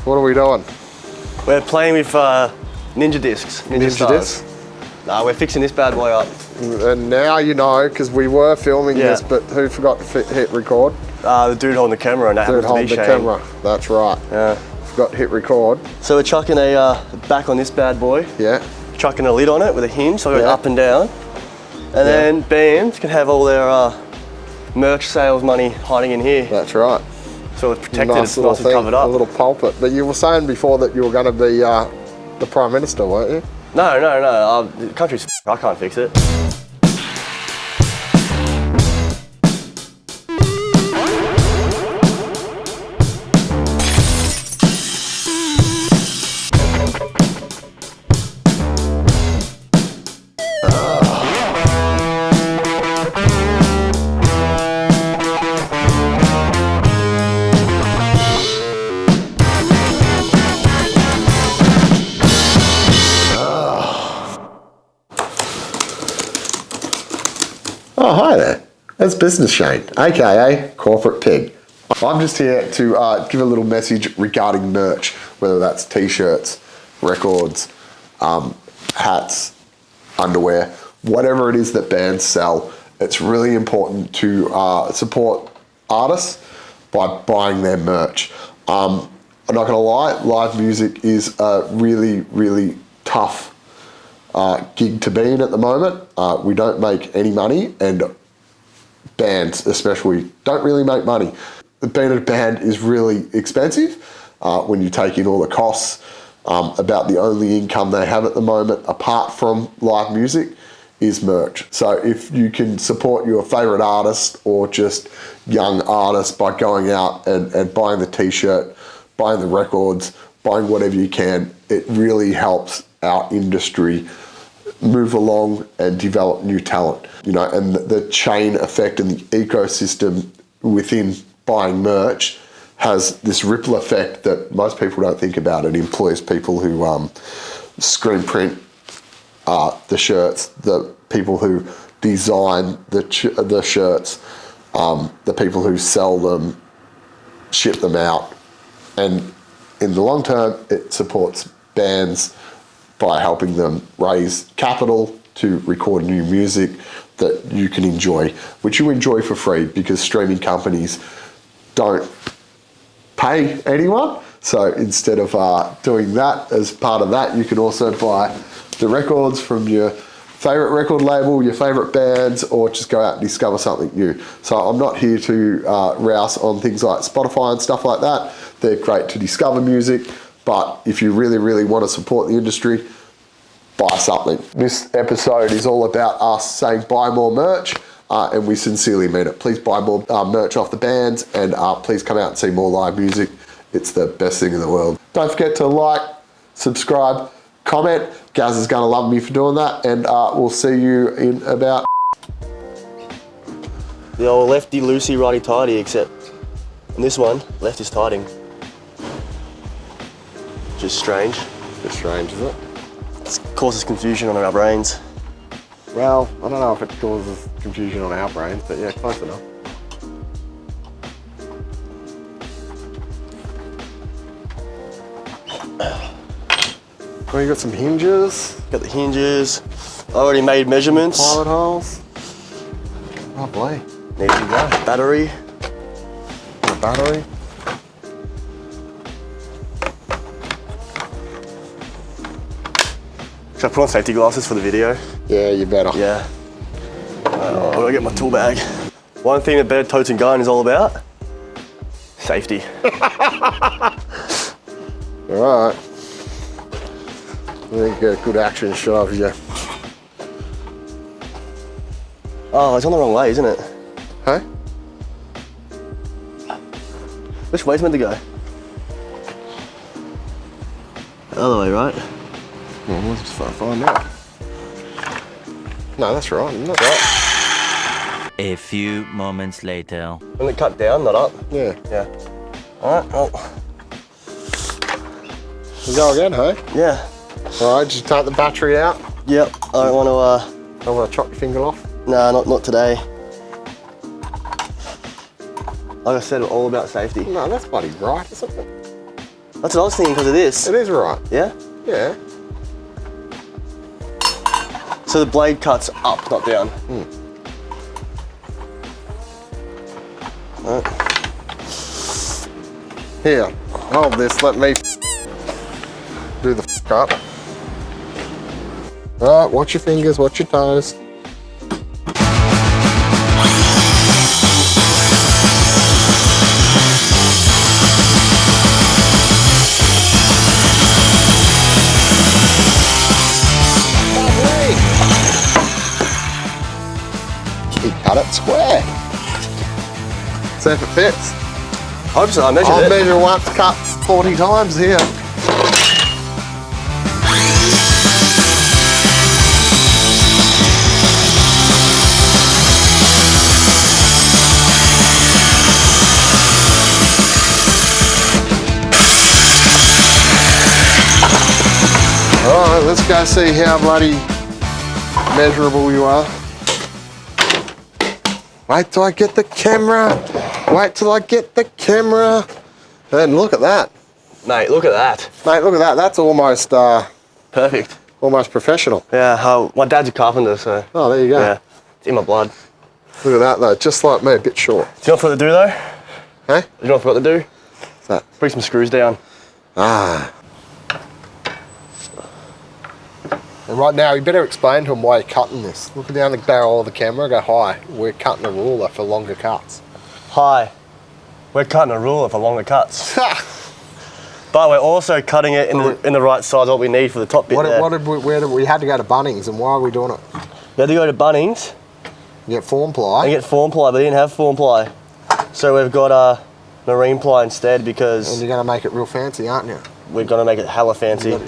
What are we doing? We're playing with Ninja discs. Ninja discs? Nah, we're fixing this bad boy up. And now you know, because we were filming this, but who forgot to hit record? The dude holding the camera, and that happens to be Shane. Camera. That's right. Yeah. Forgot to hit record. So we're chucking a back on this bad boy. Yeah. Chucking a lid on it with a hinge, so it goes up and down. And then bands can have all their merch sales money hiding in here. That's right. So it's protected, it's nice and covered up. A little pulpit. But you were saying before that you were going to be the Prime Minister, weren't you? No. The country's I can't fix it. Oh, hi there. That's Business Shane, aka Corporate Pig. I'm just here to give a little message regarding merch, whether that's t-shirts, records, hats, underwear, whatever it is that bands sell. It's really important to support artists by buying their merch. I'm not gonna lie, live music is a really, really tough gig to be in at the moment. We don't make any money, and bands especially don't really make money. Being a band is really expensive when you take in all the costs. About the only income they have at the moment, apart from live music, is merch. So if you can support your favorite artist or just young artists by going out and buying the t-shirt, buying the records, buying whatever you can, it really helps our industry move along and develop new talent. You know, and the chain effect and the ecosystem within buying merch has this ripple effect that most people don't think about. It employs people who screen print the shirts, the people who design the shirts, the people who sell them, ship them out, and in the long term, it supports bands by helping them raise capital to record new music that you can enjoy, which you enjoy for free because streaming companies don't pay anyone. So instead of doing that as part of that, you can also buy the records from your favorite record label, your favorite bands, or just go out and discover something new. So I'm not here to rouse on things like Spotify and stuff like that. They're great to discover music, but if you really, really want to support the industry, buy something. This episode is all about us saying buy more merch, and we sincerely mean it. Please buy more merch off the bands, and please come out and see more live music. It's the best thing in the world. Don't forget to like, subscribe, comment. Gaz is gonna love me for doing that, and we'll see you in about... The old lefty loosey, righty tighty, except in this one, left is tighting. Just strange. It's strange, isn't it? It causes confusion on our brains. Well, I don't know if it causes confusion on our brains, but yeah, close enough. Well, you got some hinges. Got the hinges. I already made measurements. Pilot holes. Lovely. Need to go. Battery. A battery. Should I put on safety glasses for the video? Yeah, you better. Yeah. I'm gonna get my tool bag. One thing that Better Totes Gardens is all about, safety. All right. I think get a good action shot of you. Oh, it's on the wrong way, isn't it? Hey? Which way's meant to go? The other way, right? Well, let's just find out. No, that's right, isn't it? Right. A few moments later. When it cut down, not up? Yeah. Yeah. All right, well. We go again, hey? Yeah. All right, just take the battery out. Yep, I don't want Don't want to chop your finger off. Nah, not today. Like I said, all about safety. No, that's bloody right, isn't it? That's what I was thinking because of this. It is right. Yeah? Yeah. So the blade cuts up, not down. Right. Here, hold this, let me do the up. Alright, watch your fingers, watch your toes. He cut it square. See if it fits. Hope so, I measured I'll it. measure once, cut 40 times here. Alright, let's go see how bloody measurable you are. Wait till I get the camera. Wait till I get the camera. And look at that. Mate, look at that. Mate, look at that. That's almost Perfect. almost professional. Yeah, my dad's a carpenter, so. Oh, there you go. Yeah, it's in my blood. Look at that though, just like me, a bit short. Do you know what I forgot to do though? Hey? Do you know what I forgot to do? What's that? Bring some screws down. Ah. And right now, you better explain to them why you're cutting this. Look down the barrel of the camera, go, hi, we're cutting a ruler for longer cuts. Hi, we're cutting a ruler for longer cuts. But we're also cutting it in the right size, what we need for the top bit there. Where did we had to go to Bunnings, and why are we doing it? We had to go to Bunnings You get form ply. and get form ply, but they didn't have form ply. So we've got marine ply instead And because you're going to make it real fancy, aren't you? we're gonna make it hella fancy.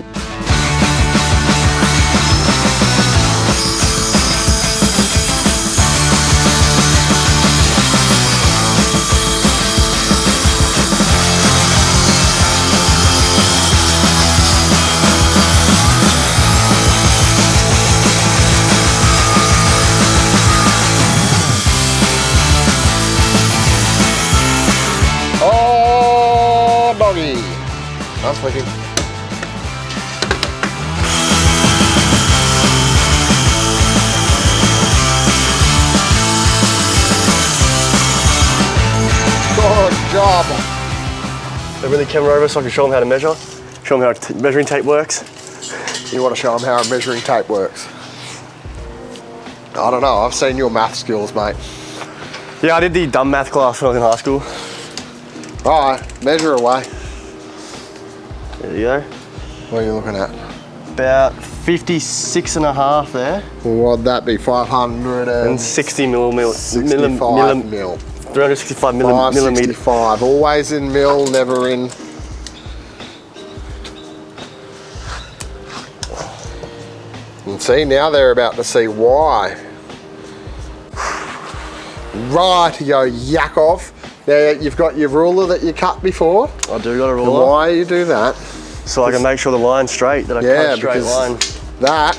Oh, doggy. I'm flicking. Good job. So bring the camera over so I can show them how to measure, show them how measuring tape works. You want to show them how a measuring tape works? I don't know, I've seen your math skills, mate. Yeah, I did the dumb math class when I was in high school. Alright, measure away. There you go. What are you looking at? About 56 and a half there. Well, what'd that be? 560 And 60 millimeter. 65 mil. 365 millimeter. 565. Always in mil, never in. And see, now they're about to see why. Right, you go, Yakov. Now you've got your ruler that you cut before. I do got a And ruler. why you do that? So I can make sure the line's straight, that I cut Yeah, a straight because line. that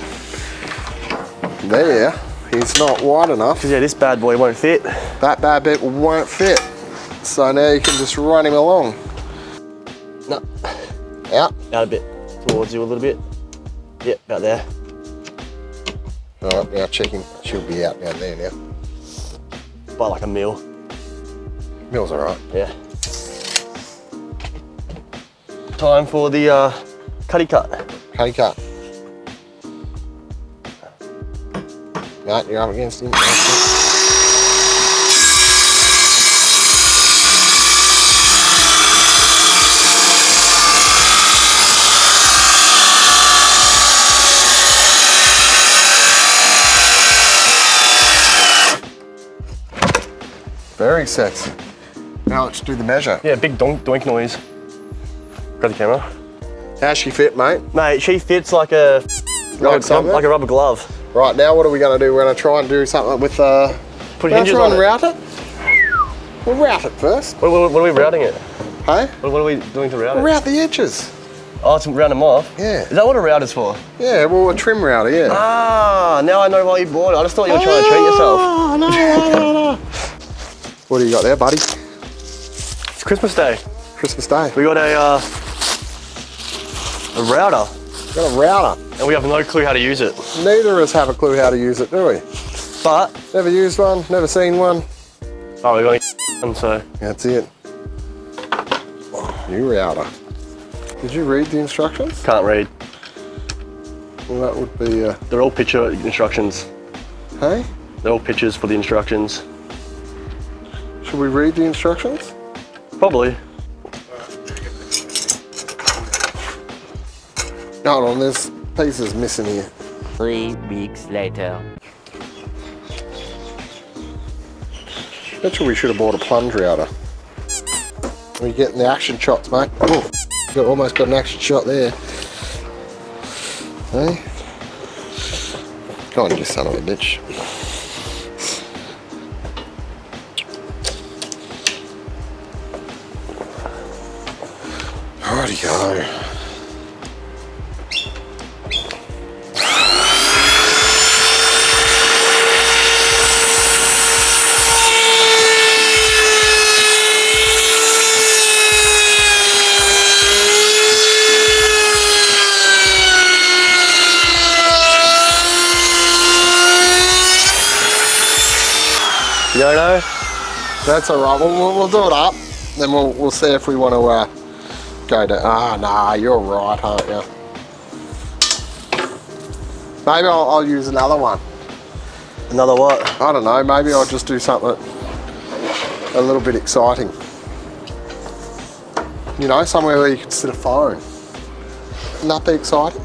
there is not wide enough. Because yeah, this bad boy won't fit. That bad bit won't fit. So now you can just run him along. No, Out. out a bit, towards you a little bit. Yep, about there. All right, now check him. She'll be out down there now. By like a mil. Mill's all right. Yeah. Time for the cutty cut. Cutty cut. Right, you're up against him. Very sexy. Now let's do the measure. Yeah, big doink noise. Got the camera. How's she fit, mate? Mate, she fits like a something? like a rubber glove. Right, now what are we going to do? We're going to try and do something with Put Let's hinges try on and it. route it. We'll route it first. What are we routing it? Hey? What are we doing to route We'll it? route the edges. Oh, to round them off? Yeah. Is that what a route is for? Yeah, well, a trim router, yeah. Ah, now I know why you bought it. I just thought you were trying to treat yourself. Oh, no. What do you got there, buddy? It's Christmas Day. Christmas Day. We got a A router. Got a router. And we have no clue how to use it. Neither of us have a clue how to use it, do we? But Never used one, never seen one. oh, we got one, so That's it. New router. Did you read the instructions? can't read. Well, that would be, They're all picture instructions. hey? They're all pictures for the instructions. Should we read the instructions? Probably. Hold on, there's pieces missing here. 3 weeks later. Bet you we should have bought a plunge router. We're getting the action shots, mate. Oh, almost got an action shot there. Hey? Go on, you son of a bitch. Alrighty go. You don't know? That's alright, we'll do it up. Then we'll see if we want to go to, nah, you're right, aren't you? Maybe I'll use another one. Another what? I don't know, maybe I'll just do something a little bit exciting. You know, somewhere where you can sit a phone. Wouldn't that be exciting?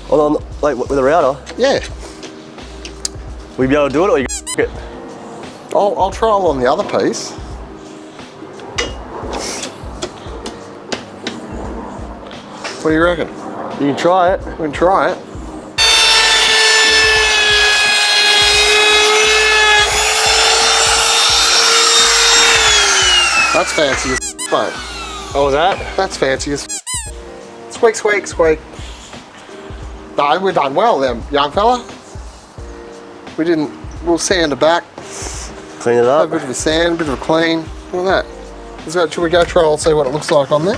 Hold on, like with a router? Yeah. Will you be able to do it or you it? I'll trial on the other piece. What do you reckon? You can try it. We can try it. That's fancy as mate. What was that? That's fancy as squeak, squeak, squeak. No, we've done well then, young fella. We'll sand it back. Clean it A up. bit of a sand, a bit of a clean. Look at that. Should we go try and see what it looks like on there?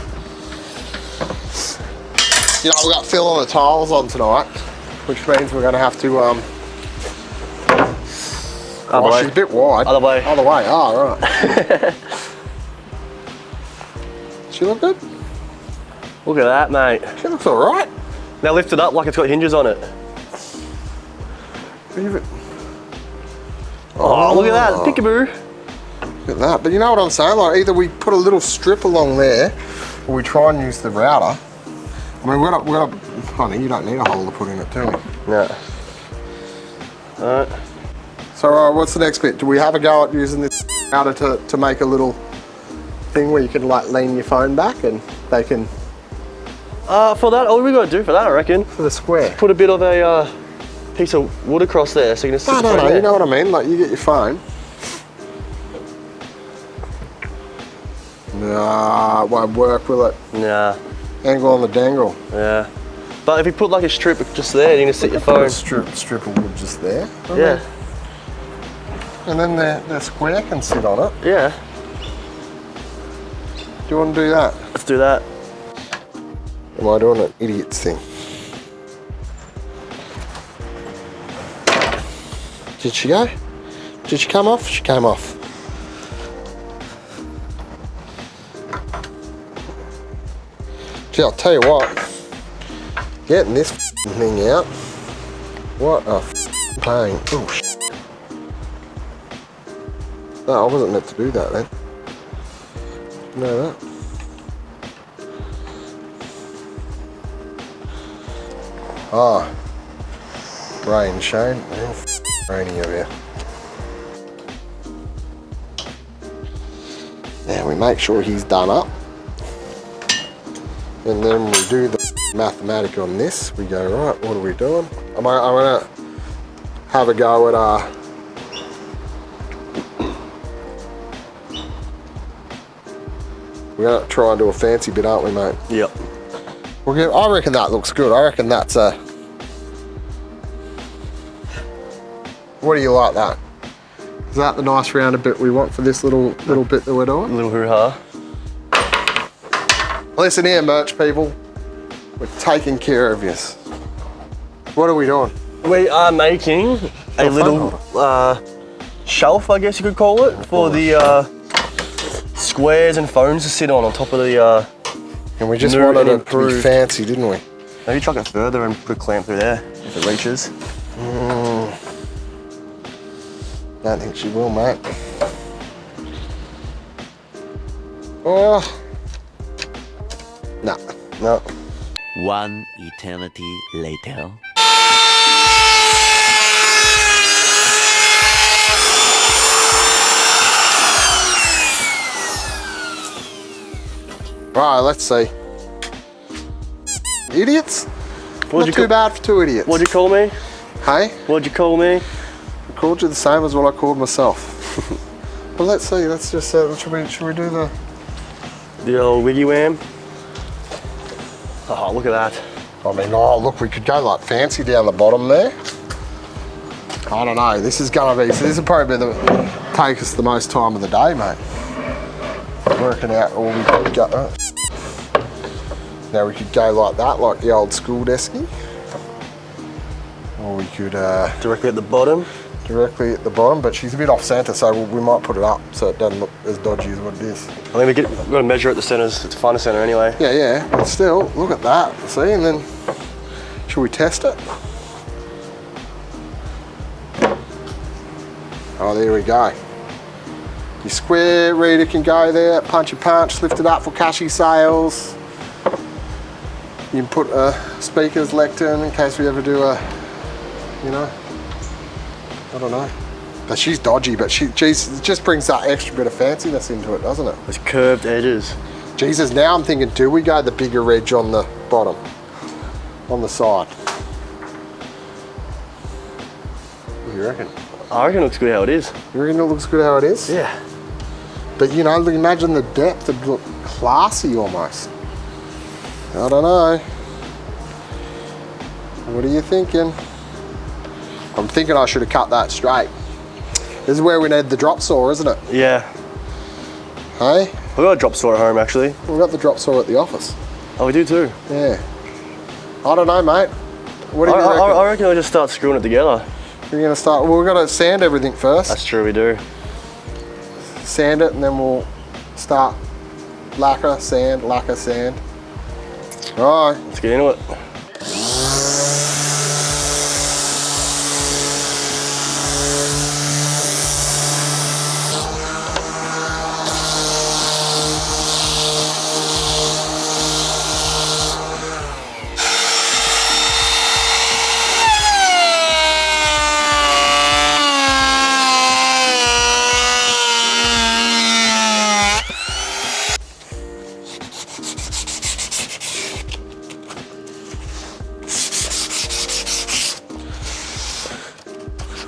You know, we've got fill on the tiles on tonight, which means we're going to have to Other way. she's a bit wide. Other way. Other way, oh, right. She look good? Look at that, mate. She looks alright. Now lift it up like it's got hinges on it. Oh, look at that, peekaboo. Look at that, but you know what I'm saying? Like either we put a little strip along there, or we try and use the router. I mean, we're not, honey, you don't need a hole to put in it, do we? Yeah. Alright. So what's the next bit? Do we have a go at using this router to make a little thing where you can like lean your phone back and they can... For that, all we gotta do for that, I reckon, For the square. put a bit of a piece of wood across there so you can just stick the phone No, there. you know what I mean? Like you get your phone. Nah, it won't work, will it? Nah, Angle on the dangle. yeah. But if you put like a strip just there, you can just sit your Put phone. a strip of wood just there. Yeah, And then the square can sit on it. yeah. Do you want to do that? Let's do that. Am I doing an idiot's thing? Did she go? Did she come off? She came off. Gee, I'll tell you what. Getting this thing out. What a pain. Oh, shit. No, I wasn't meant to do that then. You know that? Ah, rain, Shane. Real rainy over here. Now we make sure he's done up. And then we do the mathematic on this. We go, right, what are we doing? I'm gonna have a go at we're gonna try and do a fancy bit, aren't we, mate? Yep. I reckon that looks good. I reckon that's a... What do you like that? Is that the nice rounded bit we want for this little bit that we're doing? A little hoo-ha. Listen here, merch people. We're taking care of you. What are we doing? We are making a little shelf, I guess you could call it, for the squares and phones to sit on top of the And we just new wanted and it to be improved. fancy, didn't we? Maybe chuck it further and put a clamp through there if it reaches. Don't think she will, mate. Oh. Nah. No. One eternity later. Right, let's see. Idiots? Not too bad for two idiots. What'd you call me? Hey? What'd you call me? I called you the same as what I called myself. But let's see, let's just, should we do The old wiggy wham. Oh, look at that. I mean, oh look, we could go like fancy down the bottom there. I don't know, this is gonna be, so this will probably be take us the most time of the day, mate. Working out all we could go. Now we could go like that, like the old school desky. Or we could Directly at the bottom. directly at the bottom, but she's a bit off center, so we might put it up so it doesn't look as dodgy as what it is. I think we've got to measure at the centers to find a center anyway. Yeah, but still, look at that, see, and then, should we test it? Oh, there we go. Your square reader can go there, punch, lift it up for cashy sales. You can put a speaker's lectern in case we ever do a, you know, I don't know. But she's dodgy, but geez, it just brings that extra bit of fanciness into it, doesn't it? Those curved edges. Jesus, now I'm thinking, do we go the bigger edge on the bottom, on the side? What do you reckon? I reckon it looks good how it is. You reckon it looks good how it is? Yeah. But you know, imagine the depth, it'd look classy almost. I don't know. What are you thinking? I'm thinking I should have cut that straight. This is where we need the drop saw, isn't it? Yeah. Hey? I've got a drop saw at home actually. We've got the drop saw at the office. Oh, we do too. Yeah. I don't know, mate. What do you reckon? I reckon we'll just start screwing it together. We're gonna start, well, we've got to sand everything first. That's true, we do. Sand it and then we'll start lacquer, sand. All right. Let's get into it.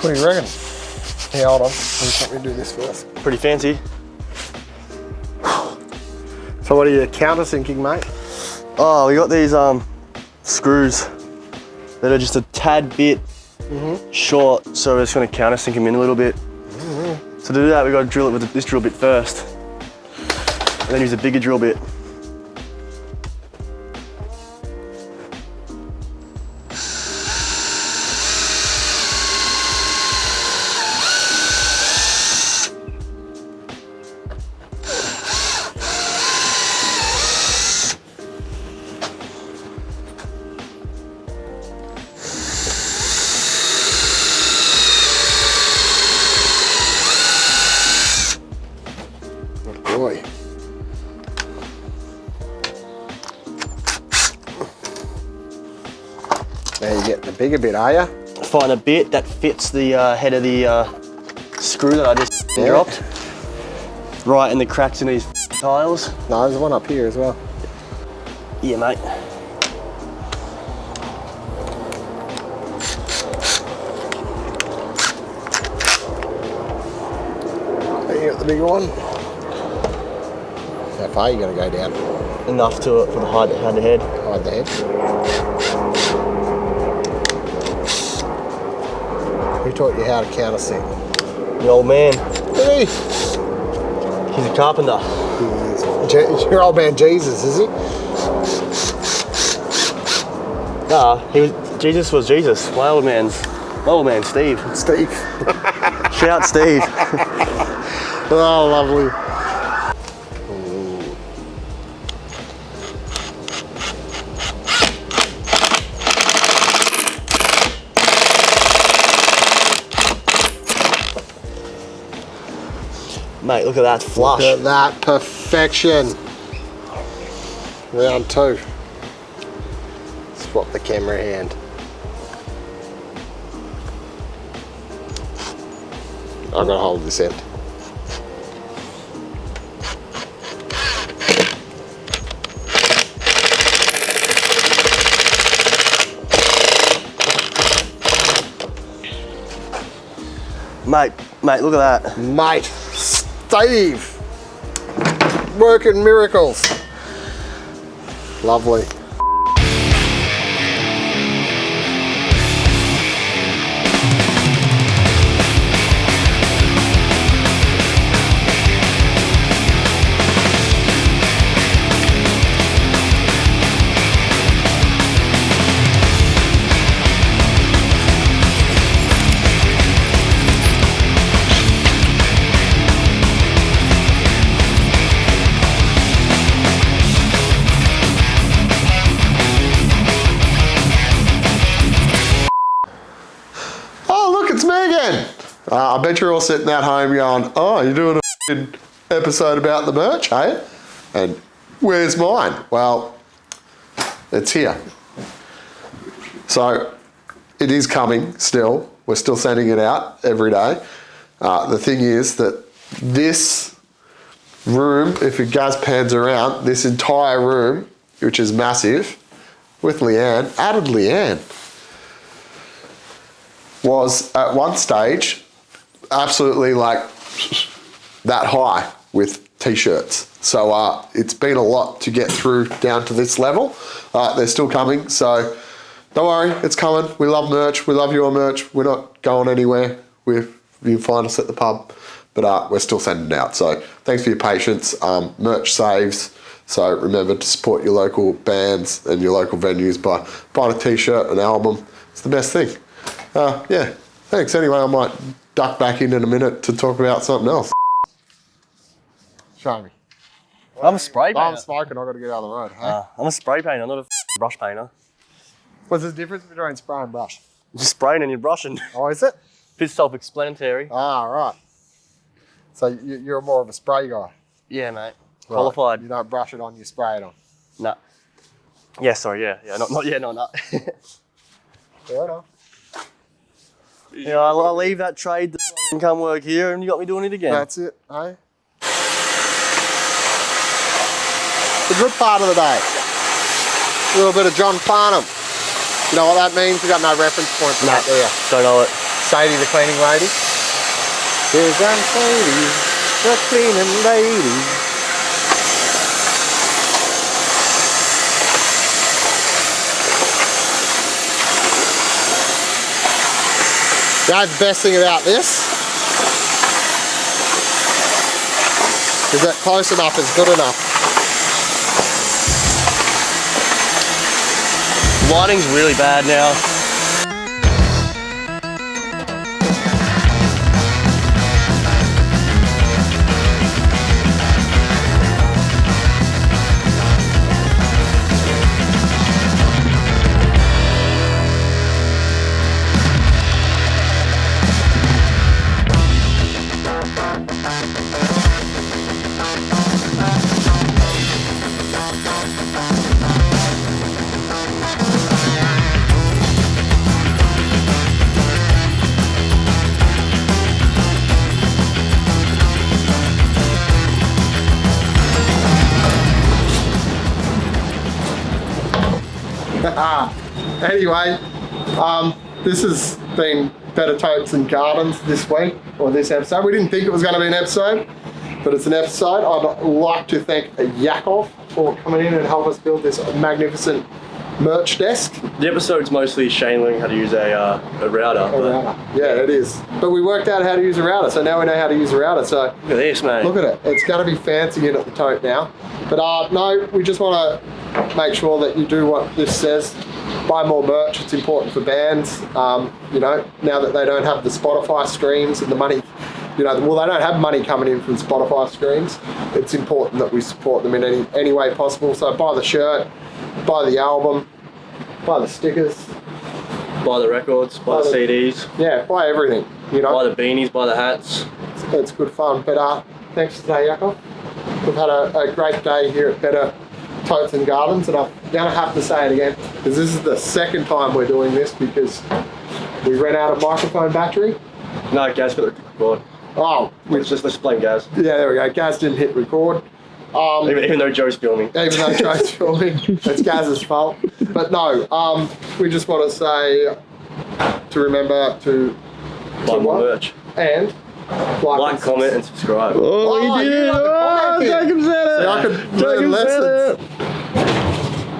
What do you reckon? Yeah, hold on. Let me do this first. Pretty fancy. So what are you countersinking, mate? Oh, we got these screws that are just a tad bit short, so we're just going to countersink them in a little bit. So to do that, we've got to drill it with this drill bit first, and then use a bigger drill bit. Boy. Now you get the bigger bit, are you? Find a bit that fits the head of the screw that I just dropped. Right in the cracks in these tiles. No, there's one up here as well. Yeah, mate. You got the bigger one. How far are you going to go down? Enough to for the hide the head. Hide the head. Who taught you how to countersink? The old man. Did he? He's a carpenter. Your old man Jesus, is he? Nah, Jesus was Jesus. My old man, Steve. Steve. Shout Steve. Oh, lovely. Mate, look at that flush. Look at that perfection. Round 2. Swap the camera hand. I've got to hold this end. Mate, look at that. Mate, Steve, working miracles. Lovely. I bet you're all sitting at home going, oh, you're doing a episode about the merch, hey? And where's mine? Well, it's here. So it is coming still. We're still sending it out every day. The thing is that this room, if your gas pans around, this entire room, which is massive, with Leanne, added Leanne, was at one stage absolutely like that high with t-shirts. So it's been a lot to get through down to this level. They're still coming, so don't worry, it's coming. We love merch, we love your merch. We're not going anywhere. You can find us at the pub, but we're still sending it out. So thanks for your patience. Merch saves, so remember to support your local bands and your local venues by buying a t-shirt, an album. It's the best thing. Yeah, thanks. Anyway, I might duck back in a minute to talk about something else. Show me. I'm a spray painter. I'm smoking, I've got to get out of the road. Hey? I'm a spray painter, not a brush painter. What's the difference between spray and brush? You're spraying and you're brushing. Oh, is it? It's self-explanatory. Ah, right. So you're more of a spray guy? Yeah, mate. Right. Qualified. You don't brush it on, you spray it on? No. Yeah, sorry, yeah. Not yet, not. Fair enough. Yeah, I'll leave that trade to come work here and you got me doing it again. That's it, eh? The good part of the day. A little bit of John Farnham. You know what that means? We got no reference point for that there. Don't know it. Sadie the cleaning lady. Here's Aunt Sadie, the cleaning lady. That's the best thing about this is that close enough is good enough. Lighting's really bad now. Anyway, this has been Better Totes Gardens this week, or this episode. We didn't think it was going to be an episode, but it's an episode. I'd like to thank Yakov for coming in and help us build this magnificent merch desk. The episode's mostly Shane learning how to use a router. Yeah, it is. But we worked out how to use a router, so now we know how to use a router. So look at this, mate. Look at it. It's going to be fancy in at the tote now. But no, we just want to make sure that you do what this says. buy more merch. It's important for bands. You know, now that they don't have the Spotify streams and the money, you know, well, they don't have money coming in from Spotify streams. It's important that we support them in any way possible. So buy the shirt, buy the album, buy the stickers, Buy the records, buy the CDs. Yeah, buy everything. You know, buy the beanies, buy the hats. It's good fun. But thanks today, Jakob. We've had a great day here at Better Totes and Gardens, and I'm going to have to say it again because this is the second time we're doing this because we ran out of microphone battery. No, Gaz got the record. Oh, Let's just blame Gaz. yeah, there we go. Gaz didn't hit record. Even though Joe's filming. Even though Joe's filming, it's Gaz's fault. But no, we just want to say to remember to Buy more merch. and Like, comment, and subscribe. Oh, he did! Jacob said it! So I could learn lessons.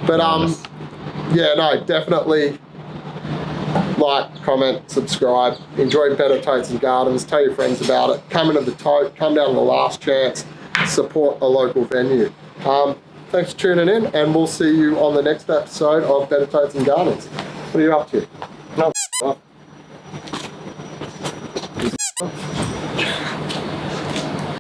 But yeah, no, definitely like, comment, subscribe. Enjoy Better Totes and Gardens. Tell your friends about it. Come into the tote. Come down to the Last Chance. Support a local venue. Thanks for tuning in, and we'll see you on the next episode of Better Totes and Gardens. What are you up to? No.